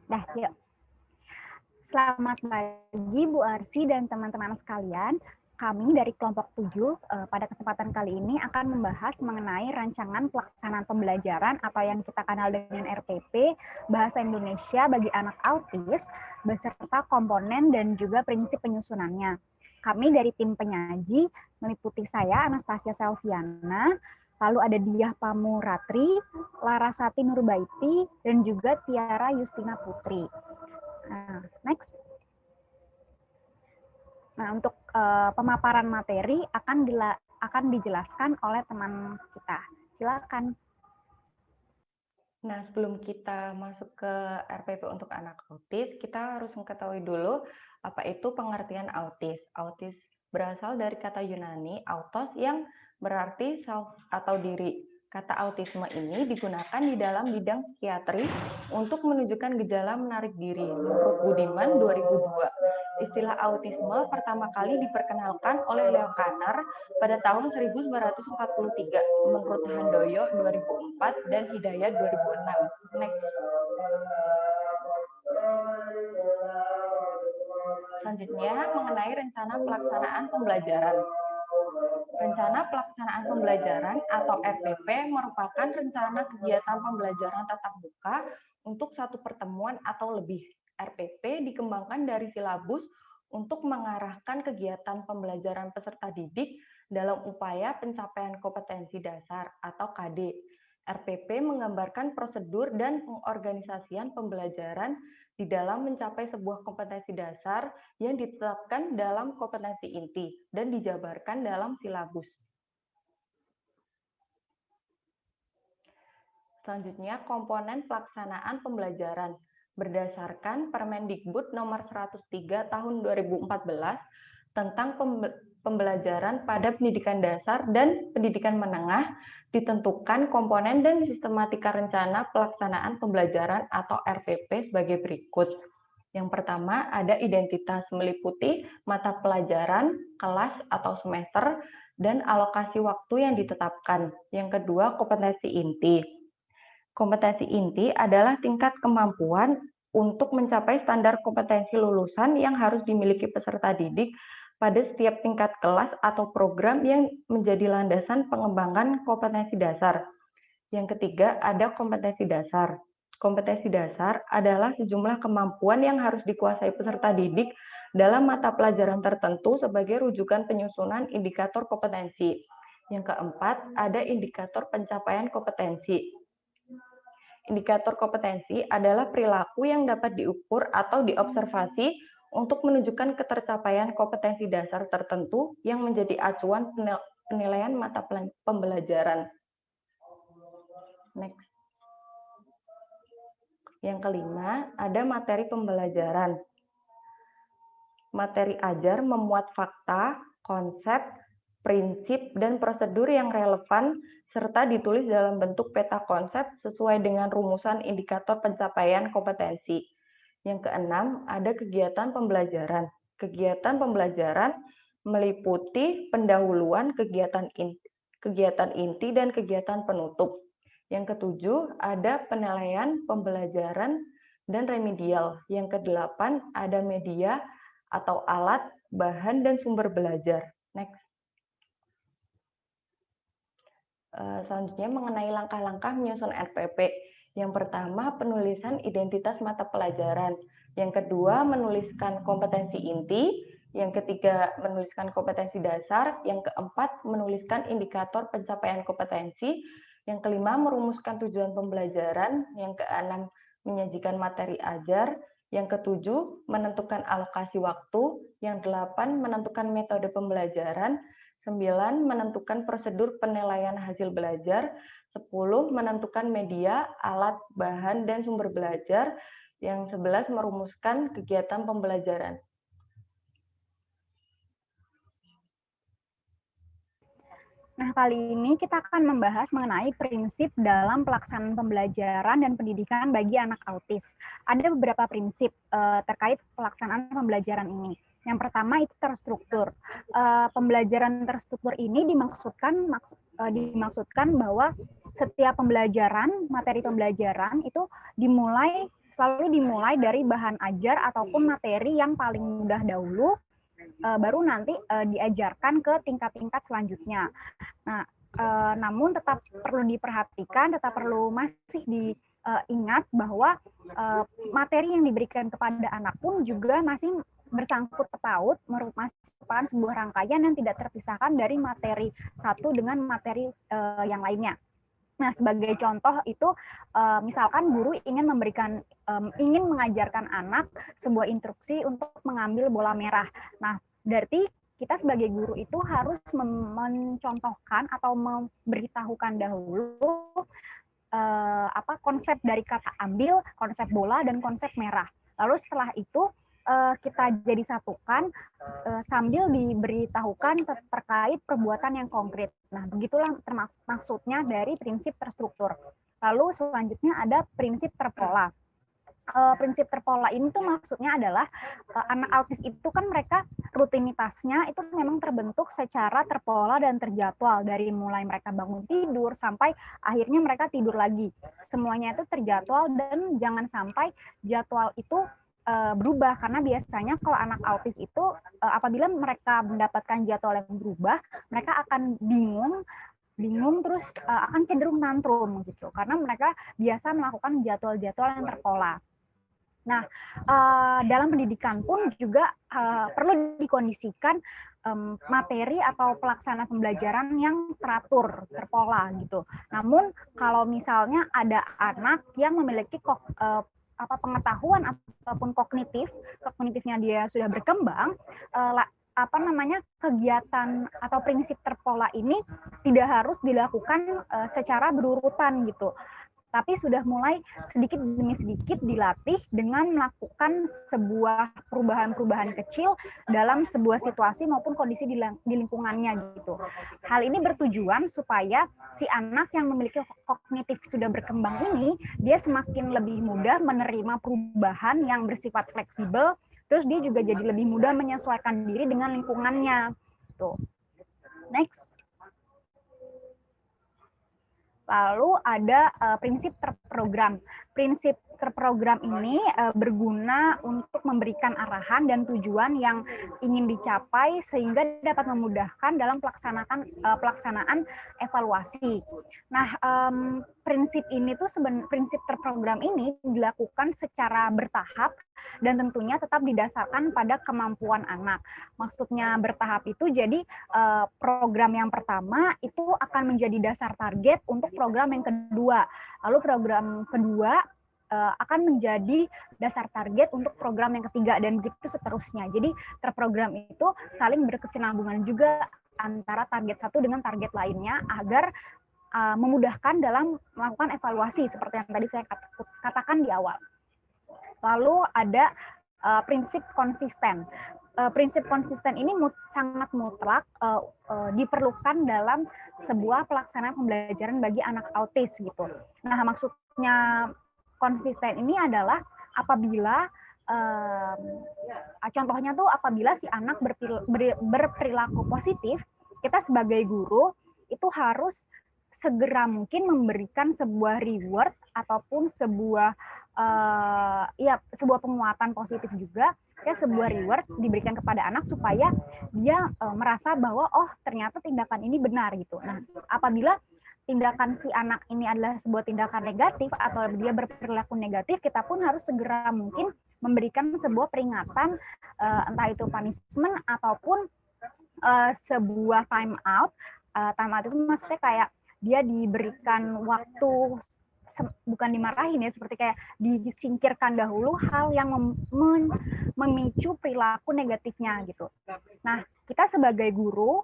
Dah, yuk. Selamat pagi Bu Arsi dan teman-teman sekalian. Kami dari kelompok 7 pada kesempatan kali ini akan membahas mengenai rancangan pelaksanaan pembelajaran atau yang kita kenal dengan RPP, Bahasa Indonesia bagi anak autis, beserta komponen dan juga prinsip penyusunannya. Kami dari tim penyaji meliputi saya, Anastasia Selviana, lalu ada Diah Pamuratri, Larasati Nurbaiti, dan juga Tiara Justina Putri. Nah, next. Nah, untuk pemaparan materi akan dijelaskan oleh teman kita. Silakan. Nah, sebelum kita masuk ke RPP untuk anak autis, kita harus mengetahui dulu apa itu pengertian autis. Autis berasal dari kata Yunani autos yang berarti self atau diri. Kata autisme ini digunakan di dalam bidang psikiatri untuk menunjukkan gejala menarik diri. Menurut Budiman 2002, istilah autisme pertama kali diperkenalkan oleh Leo Kanner pada tahun 1943, menurut Handoyo 2004 dan Hidayat 2006. Next. Selanjutnya mengenai rencana pelaksanaan pembelajaran. Rencana pelaksanaan pembelajaran atau RPP merupakan rencana kegiatan pembelajaran tatap muka untuk satu pertemuan atau lebih. RPP dikembangkan dari silabus untuk mengarahkan kegiatan pembelajaran peserta didik dalam upaya pencapaian kompetensi dasar atau KD. RPP menggambarkan prosedur dan pengorganisasian pembelajaran di dalam mencapai sebuah kompetensi dasar yang ditetapkan dalam kompetensi inti dan dijabarkan dalam silabus. Selanjutnya, komponen pelaksanaan pembelajaran. Berdasarkan Permendikbud nomor 103 tahun 2014 tentang pembelajaran pada pendidikan dasar dan pendidikan menengah, ditentukan komponen dan sistematika rencana pelaksanaan pembelajaran atau RPP sebagai berikut. Yang pertama, ada identitas meliputi mata pelajaran, kelas atau semester, dan alokasi waktu yang ditetapkan. Yang kedua, kompetensi inti. Kompetensi inti adalah tingkat kemampuan untuk mencapai standar kompetensi lulusan yang harus dimiliki peserta didik pada setiap tingkat kelas atau program yang menjadi landasan pengembangan kompetensi dasar. Yang ketiga, ada kompetensi dasar. Kompetensi dasar adalah sejumlah kemampuan yang harus dikuasai peserta didik dalam mata pelajaran tertentu sebagai rujukan penyusunan indikator kompetensi. Yang keempat, ada indikator pencapaian kompetensi. Indikator kompetensi adalah perilaku yang dapat diukur atau diobservasi untuk menunjukkan ketercapaian kompetensi dasar tertentu yang menjadi acuan penilaian mata pembelajaran. Next. Yang kelima, ada materi pembelajaran. Materi ajar memuat fakta, konsep, prinsip, dan prosedur yang relevan, serta ditulis dalam bentuk peta konsep sesuai dengan rumusan indikator pencapaian kompetensi. Yang keenam, ada kegiatan pembelajaran. Kegiatan pembelajaran meliputi pendahuluan kegiatan inti dan kegiatan penutup. Yang ketujuh, ada penilaian pembelajaran dan remedial. Yang kedelapan, ada media atau alat, bahan, dan sumber belajar. Next. Selanjutnya mengenai langkah-langkah menyusun RPP. Yang pertama, penulisan identitas mata pelajaran. Yang kedua, menuliskan kompetensi inti. Yang ketiga, menuliskan kompetensi dasar. Yang keempat, menuliskan indikator pencapaian kompetensi. Yang kelima, merumuskan tujuan pembelajaran. Yang keenam, menyajikan materi ajar. Yang ketujuh, menentukan alokasi waktu. Yang delapan, menentukan metode pembelajaran. 9. Menentukan prosedur penilaian hasil belajar. 10. Menentukan media, alat, bahan, dan sumber belajar. Yang 11. Merumuskan kegiatan pembelajaran. Nah, kali ini kita akan membahas mengenai prinsip dalam pelaksanaan pembelajaran dan pendidikan bagi anak autis. Ada beberapa prinsip terkait pelaksanaan pembelajaran ini. Yang pertama itu terstruktur. Pembelajaran terstruktur ini dimaksudkan bahwa setiap pembelajaran, materi pembelajaran itu dimulai selalu dimulai dari bahan ajar ataupun materi yang paling mudah dahulu, baru nanti diajarkan ke tingkat-tingkat selanjutnya. Nah, namun tetap perlu diperhatikan, tetap perlu masih diingat bahwa materi yang diberikan kepada anak pun juga masih bersangkut paut, merupakan sebuah rangkaian yang tidak terpisahkan dari materi satu dengan materi yang lainnya. Nah, sebagai contoh itu, misalkan guru ingin mengajarkan anak sebuah instruksi untuk mengambil bola merah. Nah, berarti kita sebagai guru itu harus mencontohkan atau memberitahukan dahulu konsep dari kata ambil, konsep bola, dan konsep merah. Lalu setelah itu kita jadi satukan sambil diberitahukan terkait perbuatan yang konkret. Nah, begitulah maksudnya dari prinsip terstruktur. Lalu selanjutnya ada prinsip terpola. Prinsip terpola ini tuh maksudnya adalah anak autis itu kan mereka rutinitasnya itu memang terbentuk secara terpola dan terjadwal dari mulai mereka bangun tidur sampai akhirnya mereka tidur lagi. Semuanya itu terjadwal dan jangan sampai jadwal itu berubah, karena biasanya kalau anak autis itu apabila mereka mendapatkan jadwal yang berubah, mereka akan bingung terus akan cenderung tantrum gitu, karena mereka biasa melakukan jadwal-jadwal yang terpola. Nah, dalam pendidikan pun juga perlu dikondisikan materi atau pelaksana pembelajaran yang teratur, terpola gitu. Namun kalau misalnya ada anak yang memiliki pengetahuan ataupun kognitifnya dia sudah berkembang, kegiatan atau prinsip terpola ini tidak harus dilakukan secara berurutan gitu, tapi sudah mulai sedikit demi sedikit dilatih dengan melakukan sebuah perubahan-perubahan kecil dalam sebuah situasi maupun kondisi di lingkungannya gitu. Hal ini bertujuan supaya si anak yang memiliki kognitif sudah berkembang ini, dia semakin lebih mudah menerima perubahan yang bersifat fleksibel, terus dia juga jadi lebih mudah menyesuaikan diri dengan lingkungannya. Tuh. Next. Lalu ada prinsip terprogram. Prinsip terprogram ini berguna untuk memberikan arahan dan tujuan yang ingin dicapai sehingga dapat memudahkan dalam pelaksanaan evaluasi. Nah, prinsip terprogram ini dilakukan secara bertahap dan tentunya tetap didasarkan pada kemampuan anak. Maksudnya bertahap itu jadi program yang pertama itu akan menjadi dasar target untuk program yang kedua. Lalu program kedua akan menjadi dasar target untuk program yang ketiga dan begitu seterusnya. Jadi terprogram itu saling berkesinambungan juga antara target satu dengan target lainnya agar memudahkan dalam melakukan evaluasi seperti yang tadi saya katakan di awal. Lalu ada prinsip konsisten. Prinsip konsisten ini sangat mutlak diperlukan dalam sebuah pelaksanaan pembelajaran bagi anak autis gitu. Nah, maksudnya konsisten ini adalah apabila contohnya tuh apabila si anak berperilaku positif, kita sebagai guru itu harus segera mungkin memberikan sebuah reward ataupun sebuah penguatan positif juga, sebuah reward diberikan kepada anak supaya dia merasa bahwa oh ternyata tindakan ini benar gitu. Nah, apabila tindakan si anak ini adalah sebuah tindakan negatif atau dia berperilaku negatif, kita pun harus segera mungkin memberikan sebuah peringatan, entah itu punishment ataupun sebuah time out. Time out itu maksudnya kayak dia diberikan waktu, bukan dimarahin ya, seperti kayak disingkirkan dahulu hal yang memicu perilaku negatifnya gitu. Nah, kita sebagai guru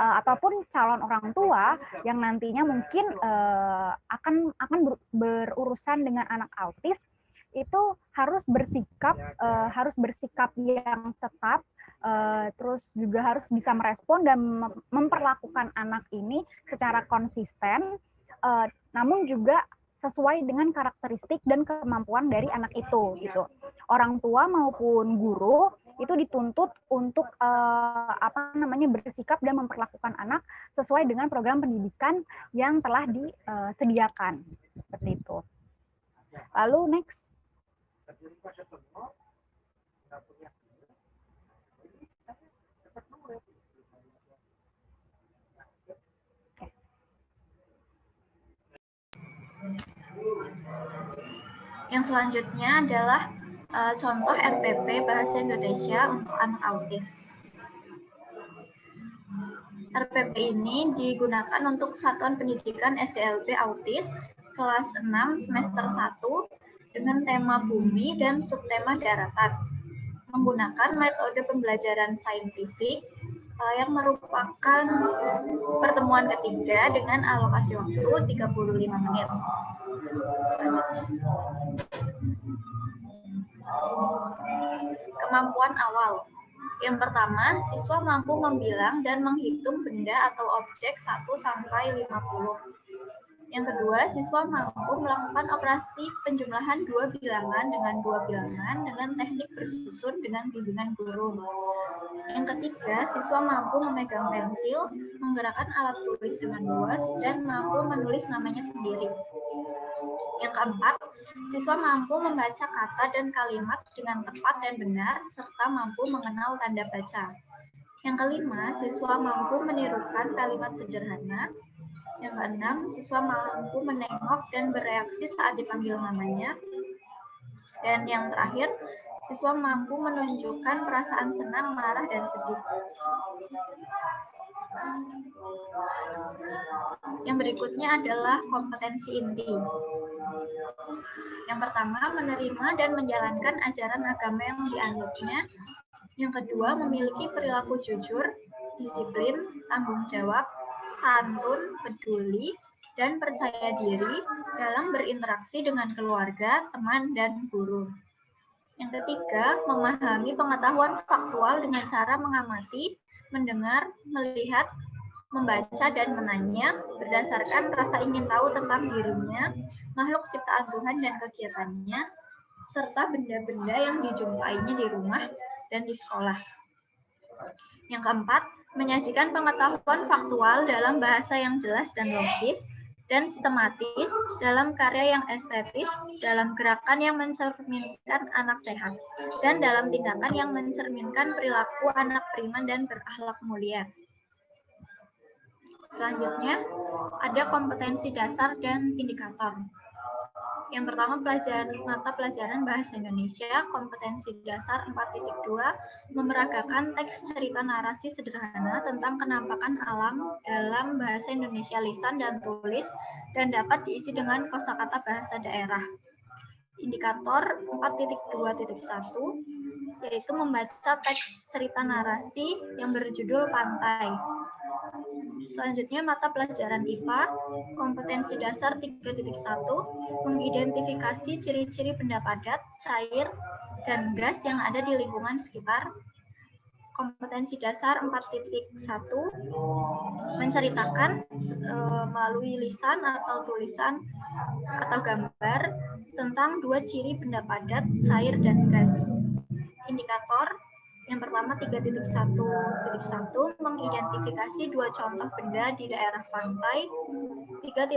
ataupun calon orang tua yang nantinya mungkin akan berurusan dengan anak autis, itu harus bersikap yang tetap, terus juga harus bisa merespon dan memperlakukan anak ini secara konsisten, namun juga sesuai dengan karakteristik dan kemampuan dari anak itu gitu. Orang tua maupun guru itu dituntut untuk bersikap dan memperlakukan anak sesuai dengan program pendidikan yang telah disediakan seperti itu. Lalu next. Yang selanjutnya adalah contoh RPP Bahasa Indonesia untuk anak autis. RPP ini digunakan untuk Satuan Pendidikan SDLB Autis kelas 6 semester 1 dengan tema bumi dan subtema daratan. Menggunakan metode pembelajaran saintifik yang merupakan pertemuan ketiga dengan alokasi waktu 35 menit. Kemampuan awal. Yang pertama, siswa mampu membilang dan menghitung benda atau objek 1 sampai 50. Yang kedua, siswa mampu melakukan operasi penjumlahan 2 bilangan dengan 2 bilangan dengan teknik bersusun dengan bimbingan guru. Yang ketiga, siswa mampu memegang pensil, menggerakkan alat tulis dengan luas, dan mampu menulis namanya sendiri. Yang keempat, siswa mampu membaca kata dan kalimat dengan tepat dan benar, serta mampu mengenal tanda baca. Yang kelima, siswa mampu menirukan kalimat sederhana. Yang keenam, siswa mampu menengok dan bereaksi saat dipanggil namanya. Dan yang terakhir, siswa mampu menunjukkan perasaan senang, marah, dan sedih. Yang berikutnya adalah kompetensi inti. Yang pertama, menerima dan menjalankan ajaran agama yang dianutnya. Yang kedua, memiliki perilaku jujur, disiplin, tanggung jawab, santun, peduli, dan percaya diri dalam berinteraksi dengan keluarga, teman, dan guru. Yang ketiga, memahami pengetahuan faktual dengan cara mengamati, mendengar, melihat, membaca, dan menanya berdasarkan rasa ingin tahu tentang dirinya, makhluk ciptaan Tuhan dan kegiatannya, serta benda-benda yang dijumpainya di rumah dan di sekolah. Yang keempat, menyajikan pengetahuan faktual dalam bahasa yang jelas dan logis, dan sistematis, dalam karya yang estetis, dalam gerakan yang mencerminkan anak sehat, dan dalam tindakan yang mencerminkan perilaku anak beriman dan berakhlak mulia. Selanjutnya, ada kompetensi dasar dan indikator. Yang pertama, mata pelajaran Bahasa Indonesia, kompetensi dasar 4.2, memeragakan teks cerita narasi sederhana tentang kenampakan alam dalam bahasa Indonesia lisan dan tulis, dan dapat diisi dengan kosakata bahasa daerah. Indikator 4.2.1, yaitu membaca teks cerita narasi yang berjudul Pantai. Selanjutnya, mata pelajaran IPA, kompetensi dasar 3.1, mengidentifikasi ciri-ciri benda padat, cair, dan gas yang ada di lingkungan sekitar. Kompetensi dasar 4.1, menceritakan melalui lisan atau tulisan atau gambar tentang 2 ciri benda padat, cair, dan gas. Indikator yang pertama 3.1.1, mengidentifikasi 2 contoh benda di daerah pantai. 3.1.2,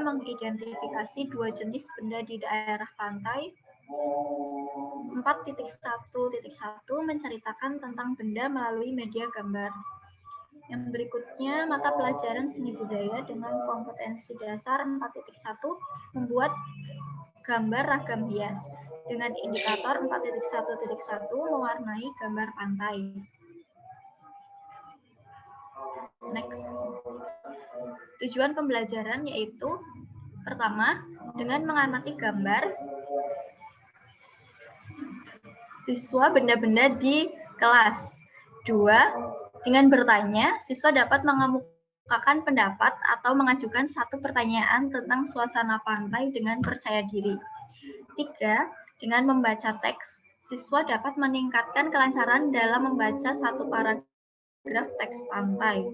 mengidentifikasi 2 jenis benda di daerah pantai. 4.1.1, menceritakan tentang benda melalui media gambar. Yang berikutnya, mata pelajaran seni budaya dengan kompetensi dasar 4.1, membuat gambar ragam hias. Dengan indikator 4.1.1, mewarnai gambar pantai. Next. Tujuan pembelajaran yaitu, pertama, dengan mengamati gambar siswa benda-benda di kelas. 2, dengan bertanya, siswa dapat mengemukakan pendapat atau mengajukan satu pertanyaan tentang suasana pantai dengan percaya diri. 3, dengan membaca teks, siswa dapat meningkatkan kelancaran dalam membaca satu paragraf teks pantai.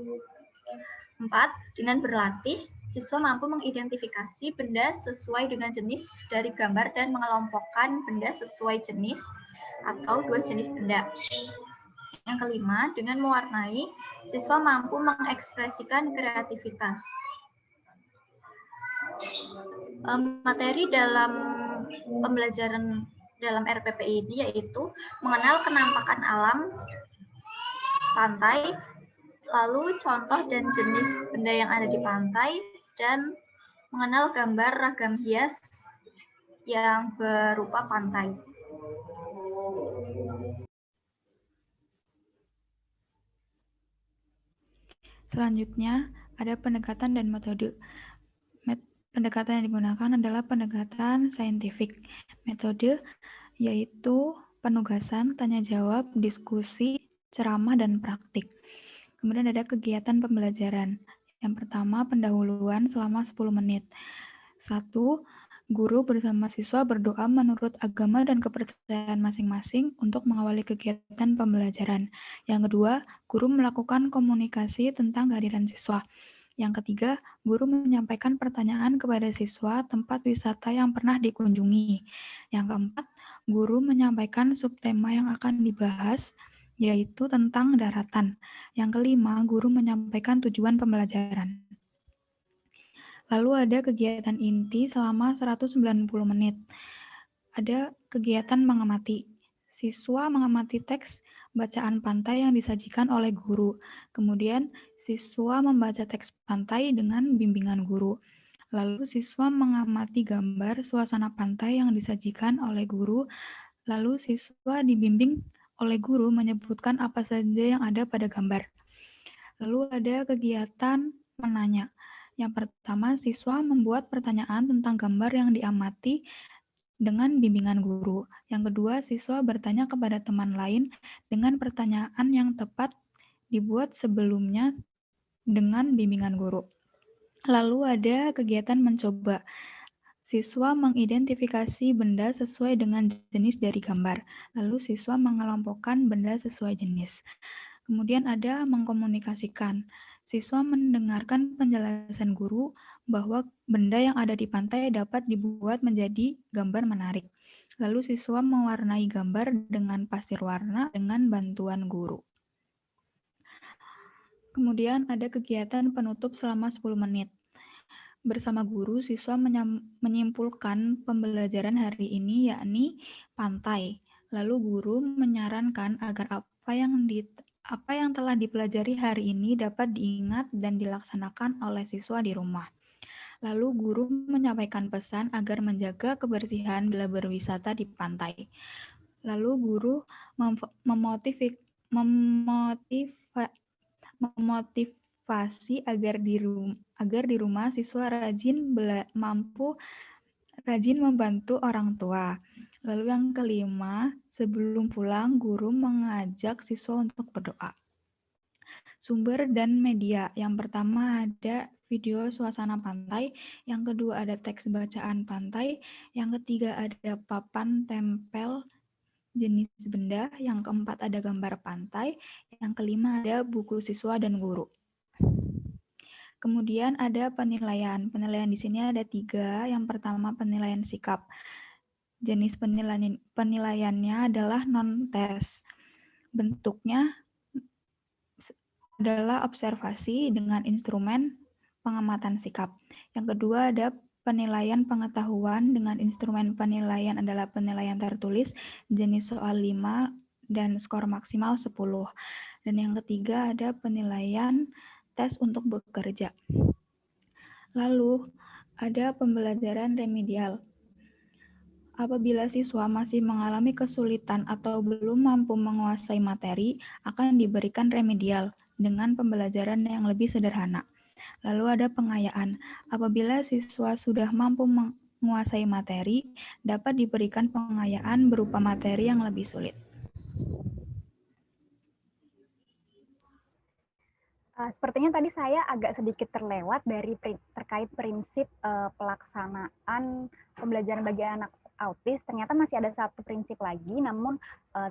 4, dengan berlatih, siswa mampu mengidentifikasi benda sesuai dengan jenis dari gambar dan mengelompokkan benda sesuai jenis atau 2 jenis benda. Yang kelima, dengan mewarnai, siswa mampu mengekspresikan kreativitas. Materi dalam pembelajaran dalam RPP ini yaitu mengenal penampakan alam pantai, lalu contoh dan jenis benda yang ada di pantai, dan mengenal gambar ragam hias yang berupa pantai. Selanjutnya, ada pendekatan dan metode. Pendekatan yang digunakan adalah pendekatan saintifik. Metode yaitu penugasan, tanya jawab, diskusi, ceramah, dan praktik. Kemudian ada kegiatan pembelajaran. Yang pertama, pendahuluan selama 10 menit. 1. Guru bersama siswa berdoa menurut agama dan kepercayaan masing-masing untuk mengawali kegiatan pembelajaran. Yang kedua, guru melakukan komunikasi tentang kehadiran siswa. Yang ketiga, guru menyampaikan pertanyaan kepada siswa tempat wisata yang pernah dikunjungi. Yang keempat, guru menyampaikan subtema yang akan dibahas, yaitu tentang daratan. Yang kelima, guru menyampaikan tujuan pembelajaran. Lalu ada kegiatan inti selama 190 menit. Ada kegiatan mengamati. Siswa mengamati teks bacaan pantai yang disajikan oleh guru. Kemudian siswa membaca teks pantai dengan bimbingan guru. Lalu siswa mengamati gambar suasana pantai yang disajikan oleh guru. Lalu siswa dibimbing oleh guru menyebutkan apa saja yang ada pada gambar. Lalu ada kegiatan menanya. Yang pertama, siswa membuat pertanyaan tentang gambar yang diamati dengan bimbingan guru. Yang kedua, siswa bertanya kepada teman lain dengan pertanyaan yang tepat dibuat sebelumnya dengan bimbingan guru. Lalu ada kegiatan mencoba. Siswa mengidentifikasi benda sesuai dengan jenis dari gambar. Lalu siswa mengelompokkan benda sesuai jenis. Kemudian ada mengkomunikasikan. Siswa mendengarkan penjelasan guru bahwa benda yang ada di pantai dapat dibuat menjadi gambar menarik. Lalu siswa mewarnai gambar dengan pasir warna dengan bantuan guru. Kemudian ada kegiatan penutup selama 10 menit. Bersama guru, siswa menyimpulkan pembelajaran hari ini, yakni pantai. Lalu guru menyarankan agar apa yang telah dipelajari hari ini dapat diingat dan dilaksanakan oleh siswa di rumah. Lalu guru menyampaikan pesan agar menjaga kebersihan bila berwisata di pantai. Lalu guru memotivasi agar di rumah siswa rajin membantu orang tua. Lalu yang kelima, sebelum pulang guru mengajak siswa untuk berdoa. Sumber dan media. Yang pertama ada video suasana pantai, yang kedua ada teks bacaan pantai, yang ketiga ada papan tempel jenis benda, yang keempat ada gambar pantai, yang kelima ada buku siswa dan guru. Kemudian ada penilaian. Penilaian di sini ada 3. Yang pertama penilaian sikap. Jenis penilaiannya adalah non-tes. Bentuknya adalah observasi dengan instrumen pengamatan sikap. Yang kedua ada penilaian pengetahuan dengan instrumen penilaian adalah penilaian tertulis, jenis soal 5 dan skor maksimal 10. Dan yang ketiga ada penilaian tes untuk bekerja. Lalu ada pembelajaran remedial. Apabila siswa masih mengalami kesulitan atau belum mampu menguasai materi, akan diberikan remedial dengan pembelajaran yang lebih sederhana. Lalu ada pengayaan. Apabila siswa sudah mampu menguasai materi, dapat diberikan pengayaan berupa materi yang lebih sulit. Sepertinya tadi saya agak sedikit terlewat dari terkait prinsip pelaksanaan pembelajaran bagi anak autis. Ternyata masih ada satu prinsip lagi, namun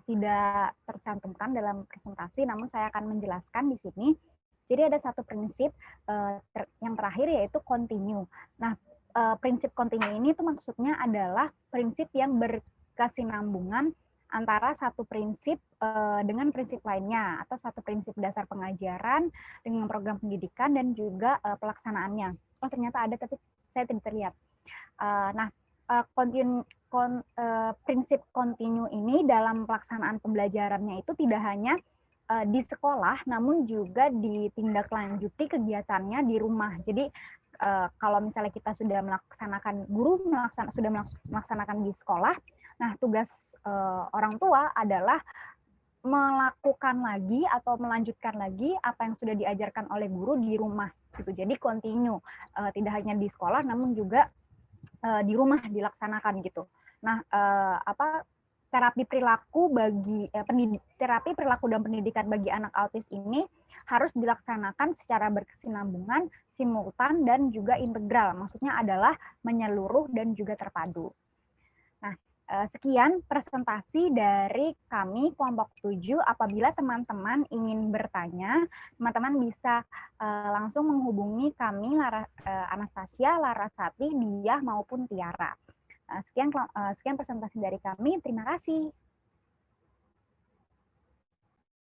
tidak tercantumkan dalam presentasi. Namun saya akan menjelaskan di sini. Jadi ada satu prinsip yang terakhir yaitu continue. Nah, prinsip continue ini tuh maksudnya adalah prinsip yang berkesinambungan antara satu prinsip dengan prinsip lainnya, atau satu prinsip dasar pengajaran dengan program pendidikan dan juga pelaksanaannya. Oh ternyata ada, tapi saya tidak terlihat. prinsip kontinu ini dalam pelaksanaan pembelajarannya itu tidak hanya di sekolah, namun juga ditindaklanjuti kegiatannya di rumah. Jadi kalau misalnya kita sudah melaksanakan, sudah melaksanakan di sekolah, nah tugas orang tua adalah melakukan lagi atau melanjutkan lagi apa yang sudah diajarkan oleh guru di rumah gitu. Jadi kontinu, tidak hanya di sekolah, namun juga di rumah dilaksanakan gitu. Nah, terapi perilaku dan pendidikan bagi anak autis ini harus dilaksanakan secara berkesinambungan, simultan, dan juga integral. Maksudnya adalah menyeluruh dan juga terpadu. Nah, sekian presentasi dari kami kelompok 7. Apabila teman-teman ingin bertanya, teman-teman bisa langsung menghubungi kami, Anastasia, Larasati, Diah, maupun Tiara. Sekian presentasi dari kami. Terima kasih.